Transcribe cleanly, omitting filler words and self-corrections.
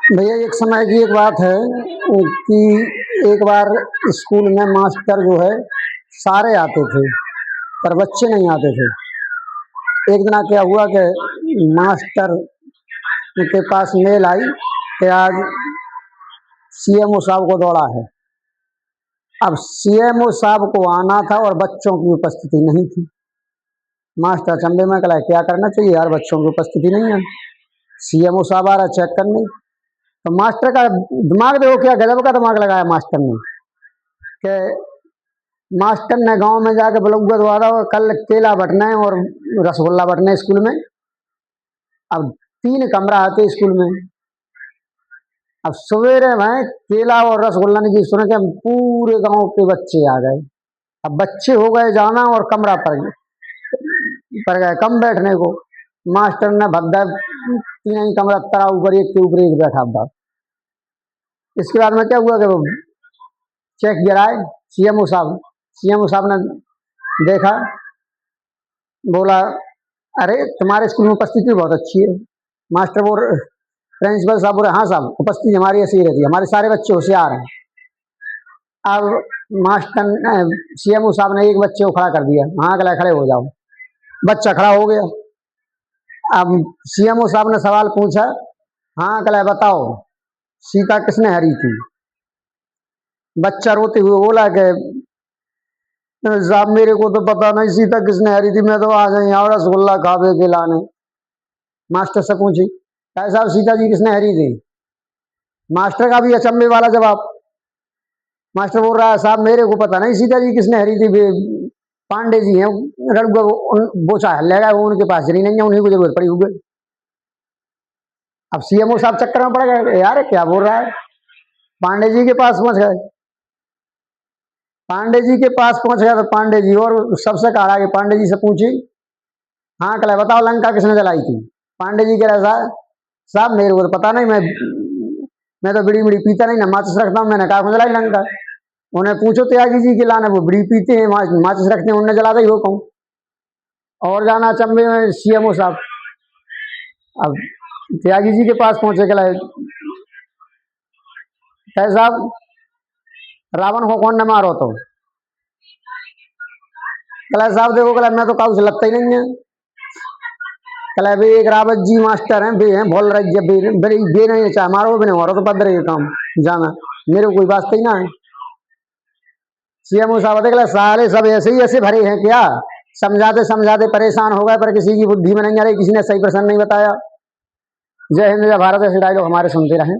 भैया एक समय की एक बात है कि एक बार स्कूल में मास्टर जो है सारे आते थे पर बच्चे नहीं आते थे। एक दिन क्या हुआ कि मास्टर के पास मेल आई कि आज सीएमओ साहब को दौड़ा है। अब सीएमओ साहब को आना था और बच्चों की उपस्थिति नहीं थी। मास्टर चंबे में कहा क्या करना चाहिए यार, बच्चों की उपस्थिति नहीं है, सीएमओ साहब आ रहा चेक करने। तो मास्टर का दिमाग देखो, क्या गजब का दिमाग लगाया मास्टर ने कि मास्टर ने गांव में जाके बुलौआ द्वारा कल केला बटना है और रसगुल्ला बटना है स्कूल में। अब 3 कमरा आते स्कूल में। अब सवेरे में केला और रसगुल्ला की सुन के पूरे गांव के बच्चे आ गए। अब बच्चे हो गए जाना और कमरा पर गए कम बैठने को। मास्टर ने भद्दा 3 ही कमरा तरा ऊपर एक के ऊपर एक बैठा था। इसके बाद में क्या हुआ कि चेक गिराए सीएमओ साहब ने देखा, बोला अरे तुम्हारे स्कूल में उपस्थिति बहुत अच्छी है। मास्टर बोल प्रिंसिपल साहब बोले हाँ साहब, उपस्थिति हमारी ऐसी रहती है, हमारे सारे बच्चे होशियार हैं। अब मास्टर सीएमओ साहब ने एक बच्चे को खड़ा कर दिया, हाँ गला खड़े हो जाओ। बच्चा खड़ा हो गया। अब सीएमओ साहब ने सवाल पूछा, हाँ गला बताओ सीता किसने हरी थी। बच्चा रोते हुए बोला कि साहब मेरे को तो पता नहीं सीता किसने हरी थी, मैं तो आ गई और रसगुल्ला खावे के लाने। मास्टर से पूछी साहब सीता जी किसने हरी थी। मास्टर का भी अचंभे वाला जवाब। मास्टर बोल रहा है साहब मेरे को पता नहीं सीता जी किसने हरी थी, पांडे जी हैं बोचा ले गए, वो उनके पास जरी नहीं है, उन्हीं को जरूरत पड़ी हुई। अब सीएमओ साहब चक्कर में पड़ गए, यार क्या बोल रहा है। पांडे जी के पास पहुंच गए। पांडे जी के पास पहुंच गया तो पांडे जी और सबसे कहा कि पांडे जी से पूछी, हाँ कल बताओ लंका किसने जलाई थी। पांडे जी कह रहा साहब मेरे को तो पता नहीं, मैं तो बीड़ी पीता नहीं ना, माचिस रखता हूँ, मैंने कहा जलाई लंका। उन्हें पूछो त्यागी जी के लाने, वो बीड़ी पीते हैं माचिस रखते हैं, उन्हें जला ही हो कहूँ। और जाना चंबे में सीएमओ साहब। अब त्यागी जी के पास पहुंचे, कहे साहब रावण को कौन न मारो तो। कला साहब देखो, कला मैं तो काऊ से लगता ही नहीं है। कला भाई एक रावत जी मास्टर हैं, बे हैं बोल रहे जब बे नहीं चाहे मारो भी नहीं मारो तो पद रहे काम जाना, मेरे कोई वास्ते ही ना है। सीएमओ साहब देख सारे सब ऐसे ही ऐसे भरे हैं क्या, समझाते समझाते परेशान हो गए पर किसी की बुद्धि में नहीं आ रही, किसी ने सही प्रश्न नहीं बताया। जय हिंद जय भारत, ऐसे डायलॉग हमारे सुनते रहें।